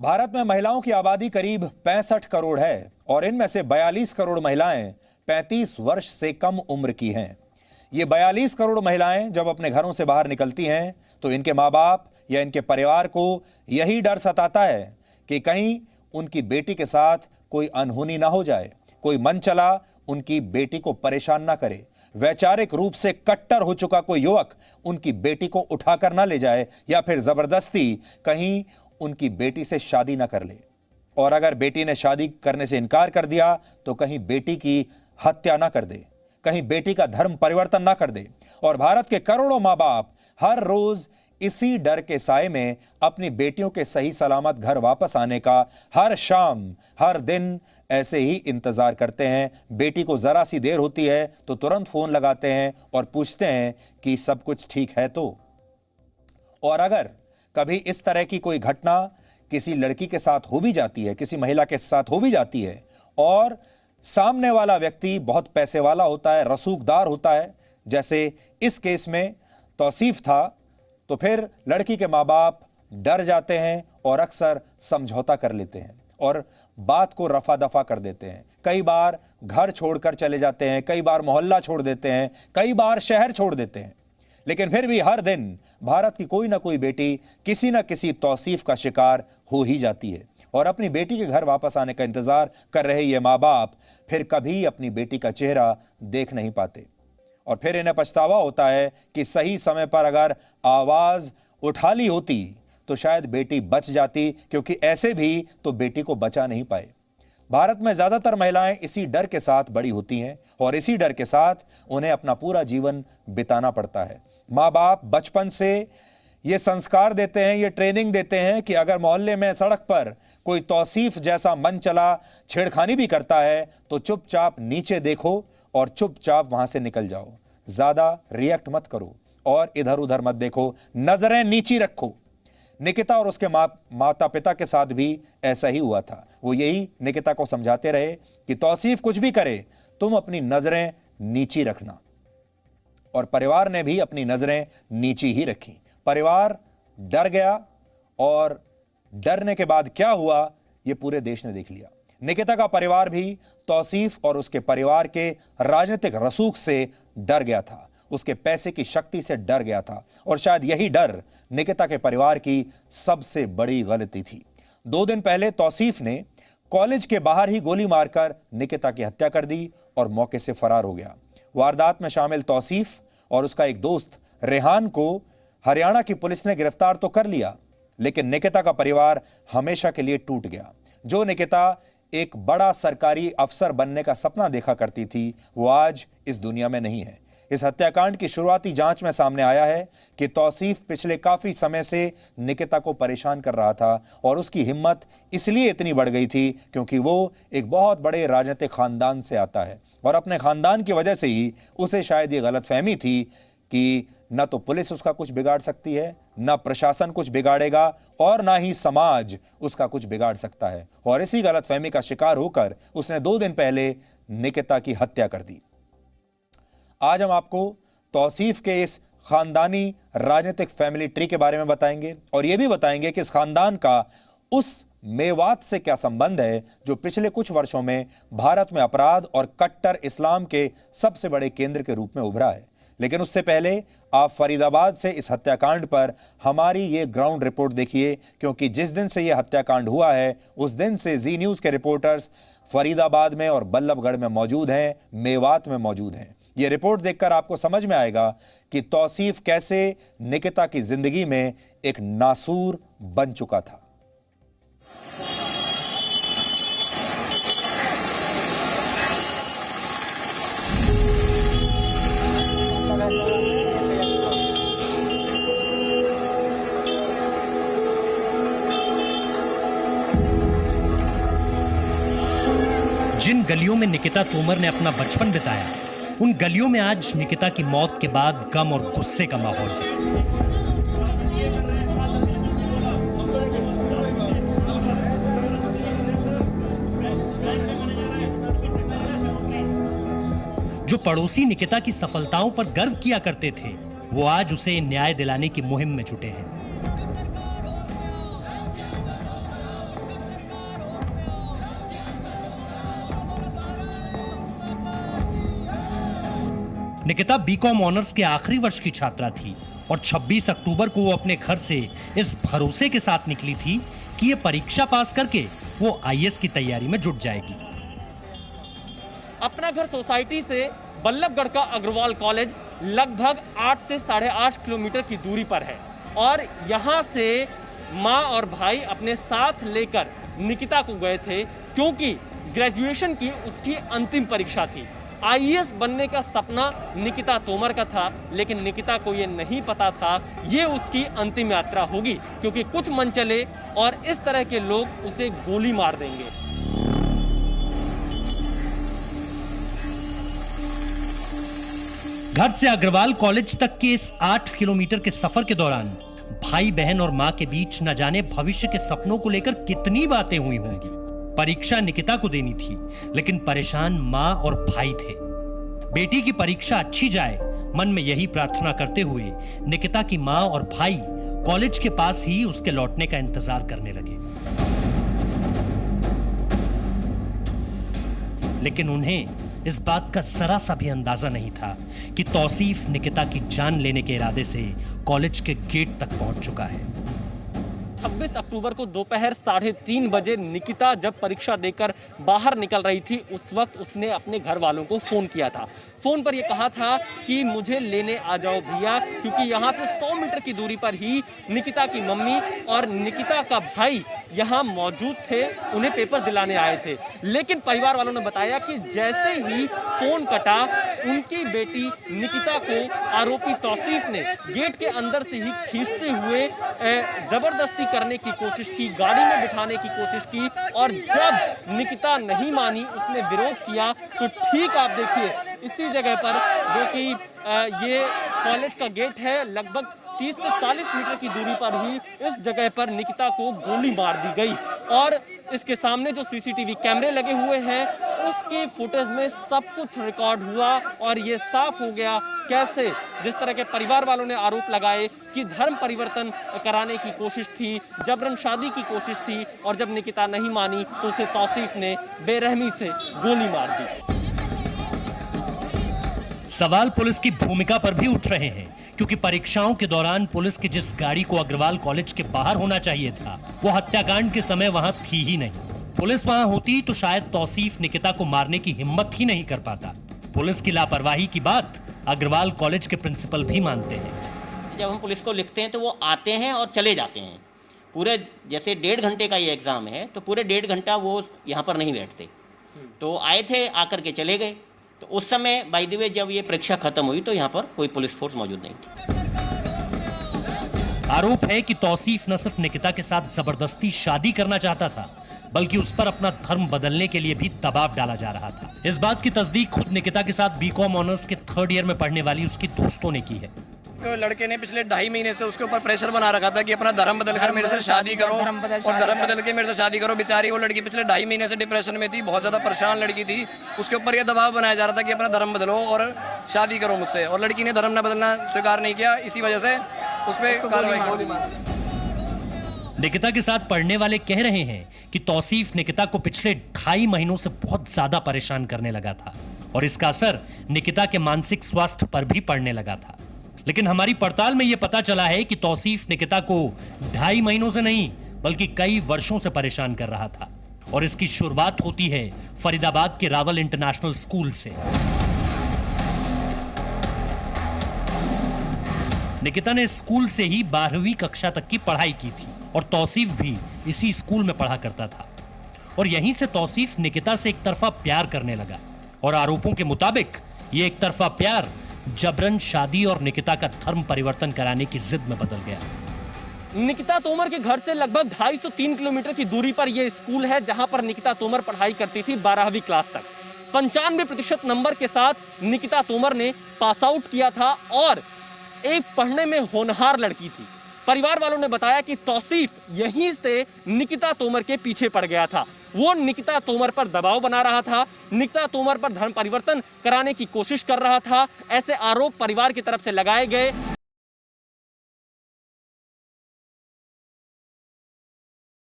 भारत में महिलाओं की आबादी करीब 65 करोड़ है और इनमें से 42 करोड़ महिलाएं 35 वर्ष से कम उम्र की हैं। ये 42 करोड़ महिलाएं जब अपने घरों से बाहर निकलती हैं तो इनके माँ बाप या इनके परिवार को यही डर सताता है कि कहीं उनकी बेटी के साथ कोई अनहोनी ना हो जाए, कोई मन चला उनकी बेटी को परेशान ना करे, वैचारिक रूप से कट्टर हो चुका कोई युवक उनकी बेटी को उठाकर ना ले जाए या फिर जबरदस्ती कहीं उनकी बेटी से शादी ना कर ले। और अगर बेटी ने शादी करने से इनकार कर दिया तो कहीं बेटी की हत्या ना कर दे, कहीं बेटी का धर्म परिवर्तन ना कर दे। और भारत के करोड़ों माँ बाप हर रोज इसी डर के साए में अपनी बेटियों के सही सलामत घर वापस आने का हर शाम हर दिन ऐसे ही इंतजार करते हैं। बेटी को जरा सी देर होती है तो तुरंत फोन लगाते हैं और पूछते हैं कि सब कुछ ठीक है तो। और अगर कभी इस तरह की कोई घटना किसी लड़की के साथ हो भी जाती है, किसी महिला के साथ हो भी जाती है और सामने वाला व्यक्ति बहुत पैसे वाला होता है, रसूखदार होता है, जैसे इस केस में तौसीफ था, तो फिर लड़की के माँ बाप डर जाते हैं और अक्सर समझौता कर लेते हैं और बात को रफा दफा कर देते हैं। कई बार घर छोड़कर चले जाते हैं, कई बार मोहल्ला छोड़ देते हैं, कई बार शहर छोड़ देते हैं। लेकिन फिर भी हर दिन भारत की कोई ना कोई बेटी किसी न किसी तौसीफ का शिकार हो ही जाती है और अपनी बेटी के घर वापस आने का इंतजार कर रहे ये माँ बाप फिर कभी अपनी बेटी का चेहरा देख नहीं पाते और फिर इन्हें पछतावा होता है कि सही समय पर अगर आवाज उठा ली होती तो शायद बेटी बच जाती, क्योंकि ऐसे भी तो बेटी को बचा नहीं पाए। भारत में ज्यादातर महिलाएं इसी डर के साथ बड़ी होती हैं और इसी डर के साथ उन्हें अपना पूरा जीवन बिताना पड़ता है। माँ बाप बचपन से ये संस्कार देते हैं, ये ट्रेनिंग देते हैं कि अगर मोहल्ले में सड़क पर कोई तौसीफ जैसा मन चला छेड़खानी भी करता है तो चुपचाप नीचे देखो और चुपचाप वहां से निकल जाओ, ज्यादा रिएक्ट मत करो और इधर उधर मत देखो, नजरें नीची रखो। निकिता और उसके माता पिता के साथ भी ऐसा ही हुआ था। वो यही निकिता को समझाते रहे कि तौसीफ कुछ भी करे तुम अपनी नजरें नीची रखना, और परिवार ने भी अपनी नजरें नीची ही रखी। परिवार डर गया और डरने के बाद क्या हुआ ये पूरे देश ने देख लिया। निकिता का परिवार भी तौसीफ और उसके परिवार के राजनीतिक रसूख से डर गया था, उसके पैसे की शक्ति से डर गया था और शायद यही डर निकिता के परिवार की सबसे बड़ी गलती थी। 2 दिन पहले तौसीफ ने कॉलेज के बाहर ही गोली मारकर निकिता की हत्या कर दी और मौके से फरार हो गया। वारदात में शामिल तौसीफ और उसका एक दोस्त रेहान को हरियाणा की पुलिस ने गिरफ्तार तो कर लिया, लेकिन निकिता का परिवार हमेशा के लिए टूट गया। जो निकिता एक बड़ा सरकारी अफसर बनने का सपना देखा करती थी वो आज इस दुनिया में नहीं है। इस हत्याकांड की शुरुआती जांच में सामने आया है कि तौसीफ पिछले काफी समय से निकिता को परेशान कर रहा था और उसकी हिम्मत इसलिए इतनी बढ़ गई थी क्योंकि वो एक बहुत बड़े राजनीतिक खानदान से आता है और अपने खानदान की वजह से ही उसे शायद ये गलतफहमी थी कि न तो पुलिस उसका कुछ बिगाड़ सकती है, न प्रशासन कुछ बिगाड़ेगा और ना ही समाज उसका कुछ बिगाड़ सकता है। और इसी गलतफहमी का शिकार होकर उसने 2 दिन पहले निकिता की हत्या कर दी। आज हम आपको तौसीफ के इस खानदानी राजनीतिक फैमिली ट्री के बारे में बताएंगे और यह भी बताएंगे कि इस खानदान का उस मेवात से क्या संबंध है जो पिछले कुछ वर्षों में भारत में अपराध और कट्टर इस्लाम के सबसे बड़े केंद्र के रूप में उभरा है। लेकिन उससे पहले आप फरीदाबाद से इस हत्याकांड पर हमारी ये ग्राउंड रिपोर्ट देखिए, क्योंकि जिस दिन से यह हत्याकांड हुआ है उस दिन से जी न्यूज के रिपोर्टर्स फरीदाबाद में और बल्लभगढ़ में मौजूद हैं, मेवात में मौजूद हैं। यह रिपोर्ट देखकर आपको समझ में आएगा कि तौसीफ कैसे निकिता की जिंदगी में एक नासूर बन चुका था। जिन गलियों में निकिता तोमर ने अपना बचपन बिताया, उन गलियों में आज निकिता की मौत के बाद गम और गुस्से का माहौल है। जो पड़ोसी निकिता की सफलताओं पर गर्व किया करते थे, वो आज उसे न्याय दिलाने की मुहिम में जुटे हैं। निकिता बीकॉम ऑनर्स के आखिरी वर्ष की छात्रा थी और 26 अक्टूबर को वो अपने घर से इस भरोसे के साथ निकली थी कि ये परीक्षा पास करके वो आईएएस की तैयारी में जुट जाएगी। अपना घर सोसाइटी से बल्लभगढ़ का अग्रवाल कॉलेज लगभग 8 से 8.5 किलोमीटर की दूरी पर है और यहाँ से माँ और भाई अपने साथ लेकर निकिता को गए थे क्योंकि ग्रेजुएशन की उसकी अंतिम परीक्षा थी। आईएएस बनने का सपना निकिता तोमर का था, लेकिन निकिता को ये नहीं पता था ये उसकी अंतिम यात्रा होगी क्योंकि कुछ मनचले और इस तरह के लोग उसे गोली मार देंगे। घर से अग्रवाल कॉलेज तक के इस 8 किलोमीटर के सफर के दौरान भाई बहन और मां के बीच न जाने भविष्य के सपनों को लेकर कितनी बातें हुई होंगी। परीक्षा निकिता को देनी थी, लेकिन परेशान मां और भाई थे। बेटी की परीक्षा अच्छी जाए, मन में यही प्रार्थना करते हुए निकिता की मां और भाई कॉलेज के पास ही उसके लौटने का इंतजार करने लगे। लेकिन उन्हें इस बात का जरा सा भी अंदाजा नहीं था कि तौसीफ निकिता की जान लेने के इरादे से कॉलेज के गेट तक पहुंच चुका है। 26 अक्टूबर को दोपहर 3:30 बजे निकिता जब परीक्षा देकर बाहर निकल रही थी, उस वक्त उसने अपने घर वालों को फ़ोन किया था। फ़ोन पर यह कहा था कि मुझे लेने आ जाओ भैया, क्योंकि यहाँ से 100 मीटर की दूरी पर ही निकिता की मम्मी और निकिता का भाई यहाँ मौजूद थे, उन्हें पेपर दिलाने आए थे। लेकिन परिवार वालों ने बताया कि जैसे ही फ़ोन कटा, उनकी बेटी निकिता को आरोपी तौसीफ ने गेट के अंदर से ही खींचते हुए ज़बरदस्ती करने की कोशिश की, गाड़ी में बिठाने की कोशिश की और जब निकिता नहीं मानी, उसने विरोध किया, तो ठीक आप देखिए इसी जगह पर, जो कि ये कॉलेज का गेट है, लगभग 30 से 40 मीटर की दूरी पर ही इस जगह पर निकिता को गोली मार दी गई। और इसके सामने जो सीसीटीवी कैमरे लगे हुए हैं, उसके फुटेज में सब कुछ रिकॉर्ड हुआ और ये साफ हो गया कैसे जिस तरह के परिवार वालों ने आरोप लगाए कि धर्म परिवर्तन कराने की कोशिश थी, जबरन शादी की कोशिश थी, और जब निकिता नहीं मानी तो उसे तौसीफ ने बेरहमी से गोली मार दी। सवाल पुलिस की भूमिका पर भी उठ रहे हैं, क्योंकि परीक्षाओं के दौरान पुलिस की जिस गाड़ी को अग्रवाल कॉलेज के बाहर होना चाहिए था, वो हत्याकांड के समय वहां थी ही नहीं। पुलिस वहां होती तो शायद तौसीफ निकिता को मारने की हिम्मत ही नहीं कर पाता। पुलिस की लापरवाही की बात अग्रवाल कॉलेज के प्रिंसिपल भी मानते हैं। जब हम पुलिस को लिखते हैं तो वो आते हैं और चले जाते हैं। पूरे जैसे 1.5 घंटे का ये एग्ज़ाम है, तो पूरे 1.5 घंटा वो यहाँ पर नहीं बैठते, तो आए थे, आकर के चले गए। तो उस समय बाय द वे जब ये परीक्षा खत्म हुई तो यहाँ पर कोई पुलिस फोर्स मौजूद नहीं थी। आरोप है कि तौसीफ न सिर्फ निकिता के साथ जबरदस्ती शादी करना चाहता था, बल्कि उस पर अपना धर्म बदलने के लिए भी दबाव डाला जा रहा था। इस बात की तस्दीक खुद निकिता के साथ बीकॉम ऑनर्स के 3rd ईयर में पढ़ने वाली उसकी दोस्तों ने की है। लड़के ने पिछले 2.5 महीने से उसके ऊपर प्रेशर बना रखा था कि अपना धर्म बदल कर मेरे से शादी करो और धर्म बदल के मेरे से शादी करो। बेचारी वो लड़की पिछले 2.5 महीने से डिप्रेशन में थी, बहुत ज़्यादा परेशान लड़की थी। उसके ऊपर यह दबाव बनाया जा रहा था कि अपना धर्म बदलो और शादी करो मुझसे, और लड़की ने धर्म न बदलना स्वीकार नहीं किया। इसी वजह से उस पर कार्रवाई। निकिता के साथ पढ़ने वाले कह रहे हैं कि तौसीफ निकिता को पिछले 2.5 महीनों से बहुत ज्यादा परेशान करने लगा था और इसका असर निकिता के मानसिक स्वास्थ्य पर भी पड़ने लगा था। लेकिन हमारी पड़ताल में यह पता चला है कि तौसीफ निकिता को 2.5 महीनों से नहीं, बल्कि कई वर्षों से परेशान कर रहा था। और इसकी शुरुआत होती है फरीदाबाद के रावल इंटरनेशनल स्कूल से। निकिता ने स्कूल से ही 12वीं कक्षा तक की पढ़ाई की थी और तौसीफ भी इसी स्कूल में पढ़ा करता था। और यहीं से तौसीफ निकिता से एक तरफा प्यार करने लगा और आरोपों के मुताबिक ये एक तरफा प्यार जबरन शादी और निकिता का धर्म परिवर्तन कराने की जिद में बदल गया। निकिता तोमर के घर से लगभग 250 से 3 किलोमीटर की दूरी पर यह स्कूल है जहां पर निकिता तोमर पढ़ाई करती थी 12वीं क्लास तक। 95% नंबर के साथ निकिता तोमर ने पास आउट किया था और एक पढ़ने में होनहार लड़की थी। परिवार वालों ने बताया कि तौसीफ यहीं से निकिता तोमर के पीछे पड़ गया था। वो निकिता तोमर पर दबाव बना रहा था, निकिता तोमर पर धर्म परिवर्तन कराने की कोशिश कर रहा था। ऐसे आरोप परिवार की तरफ से लगाए गए